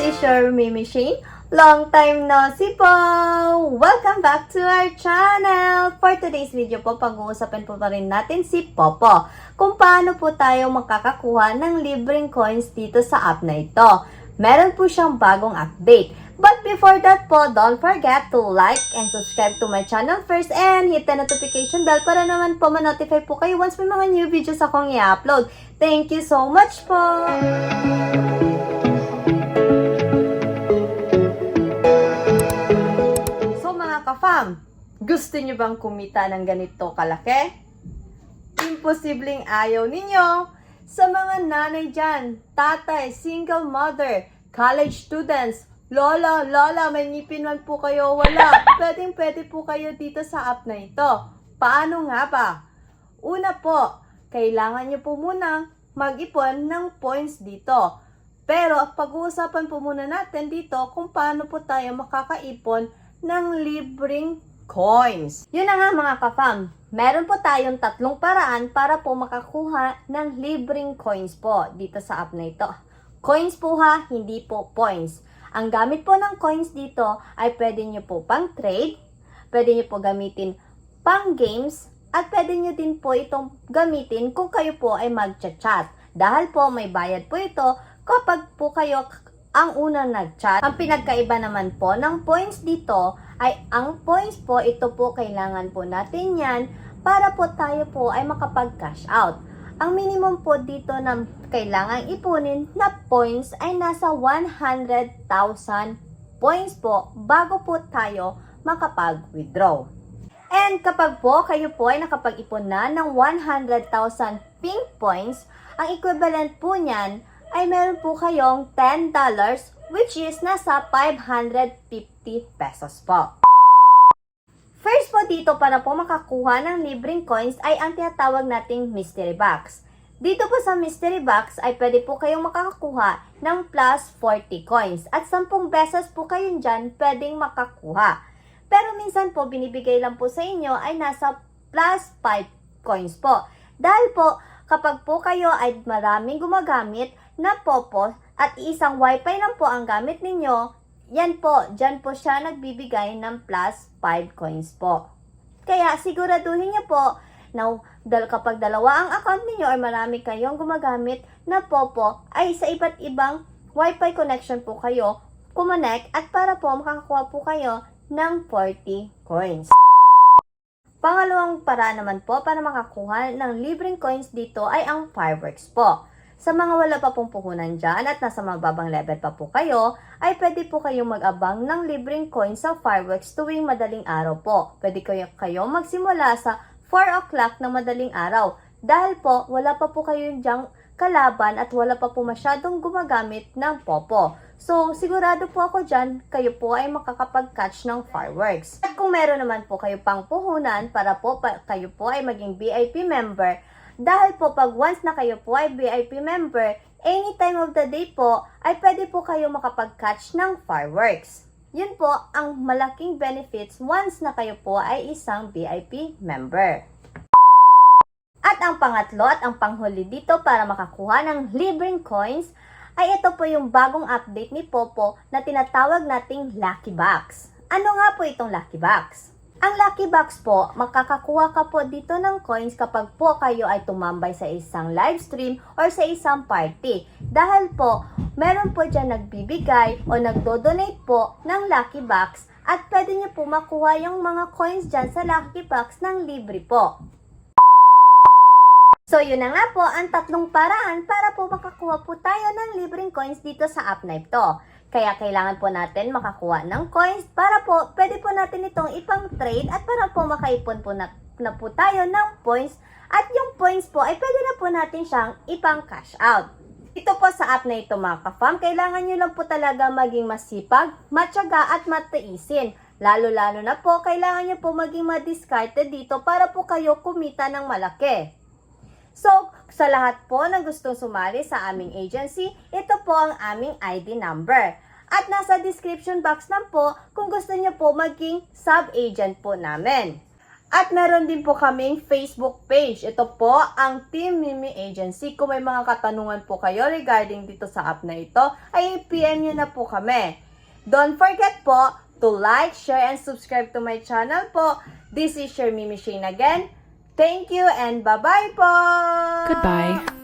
is your Mimi Shane. Long time no see po! Welcome back to our channel! For today's video po, pag-uusapan po pa rin natin si Popo. Kung paano po tayo makakakuha ng libreng coins dito sa app na ito. Meron po siyang bagong update. But before that po, don't forget to like and subscribe to my channel first and hit the notification bell para naman po ma-notify po kayo once may mga new videos akong i-upload. Thank you so much po! So mga ka-fam, gusto nyo bang kumita ng ganito kalaki? Imposibleng ayaw ninyo. Sa mga nanay dyan, tatay, single mother, college students, lola, may ngipin man po kayo, wala. Pwede po kayo dito sa app na ito. Paano nga ba? Una po, kailangan nyo po muna mag-ipon ng points dito. Pero pag-uusapan po muna natin dito kung paano po tayo makakaipon ng libreng coins. Yun na nga mga ka-fam. Meron po tayong tatlong paraan para po makakuha ng libreng coins po dito sa app na ito. Coins po ha, hindi po points. Ang gamit po ng coins dito ay pwede nyo po pang trade, pwede nyo po gamitin pang games, at pwede nyo din po itong gamitin kung kayo po ay mag-chat. Dahil po may bayad po ito kapag po kayo ang unang nag-chat. Ang pinagkaiba naman po ng points dito ay ang points po, ito po kailangan po natin yan para po tayo po ay makapag-cash out. Ang minimum po dito na kailangan ipunin na points ay nasa 100,000 points po bago po tayo makapag-withdraw. And kapag po kayo po ay nakapag-ipon na ng 100,000 pink points, ang equivalent po niyan ay meron po kayong $10 which is nasa 550 pesos po. First po dito para po makakuha ng libreng coins ay ang tinatawag nating mystery box. Dito po sa mystery box ay pwede po kayong makakakuha ng plus 40 coins at 10 beses po kayo dyan pwedeng makakuha. Pero minsan po binibigay lang po sa inyo ay nasa plus 5 coins po. Dahil po kapag po kayo ay maraming gumagamit na Popo at isang wifi lang po ang gamit ninyo, yan po, dyan po siya nagbibigay ng plus 5 coins po. Kaya siguraduhin niyo po na kapag dalawa ang account ninyo or marami kayong gumagamit na Popo, ay sa iba't ibang wifi connection po kayo kumonect at para po makakakuha po kayo ng 40 coins. Pangalawang paraan naman po para makakuha ng libreng coins dito ay ang fireworks po. Sa mga wala pa pong puhunan dyan at nasa mababang level pa po kayo, ay pwede po kayong mag-abang ng libreng coins sa fireworks tuwing madaling araw po. Pwede kayo magsimula sa 4 o'clock ng madaling araw. Dahil po, wala pa po kayo dyang kalaban at wala pa po masyadong gumagamit ng Popo. So, sigurado po ako dyan, kayo po ay makakapag-catch ng fireworks. At kung meron naman po kayo pang puhunan para po kayo po ay maging VIP member, dahil po pag once na kayo po ay VIP member, any time of the day po, ay pwede po kayo makapag-catch ng fireworks. Yun po ang malaking benefits once na kayo po ay isang VIP member. At ang pangatlo at ang panghuli dito para makakuha ng libreng coins, ay ito po yung bagong update ni Popo na tinatawag nating Lucky Box. Ano nga po itong Lucky Box? Ang Lucky Box po, makakakuha ka po dito ng coins kapag po kayo ay tumambay sa isang live stream or sa isang party. Dahil po, meron po dyan nagbibigay o nagdo-donate po ng Lucky Box at pwede nyo po makuha yung mga coins dyan sa Lucky Box ng libre po. So, yun na nga po ang tatlong paraan para po makakuha po tayo ng libreng coins dito sa app na ito. Kaya kailangan po natin makakuha ng coins para po pwede po natin itong ipang trade at para po makaipon po na po tayo ng points at yung points po ay pwede na po natin siyang ipang cash out. Ito po sa app na ito mga ka-fam, kailangan nyo lang po talaga maging masipag, matyaga at mataisin. Lalo-lalo na po, kailangan nyo po maging madiskarte dito para po kayo kumita ng malaki. So, sa lahat po na gustong sumali sa aming agency, ito po ang aming ID number. At nasa description box na po kung gusto niyo po maging sub-agent po namin. At meron din po kaming Facebook page. Ito po ang Team Mimi Agency. Kung may mga katanungan po kayo regarding dito sa app na ito, ay PM nyo na po kami. Don't forget po to like, share, and subscribe to my channel po. This is your Mimi Shane again. Thank you and bye-bye po! Goodbye.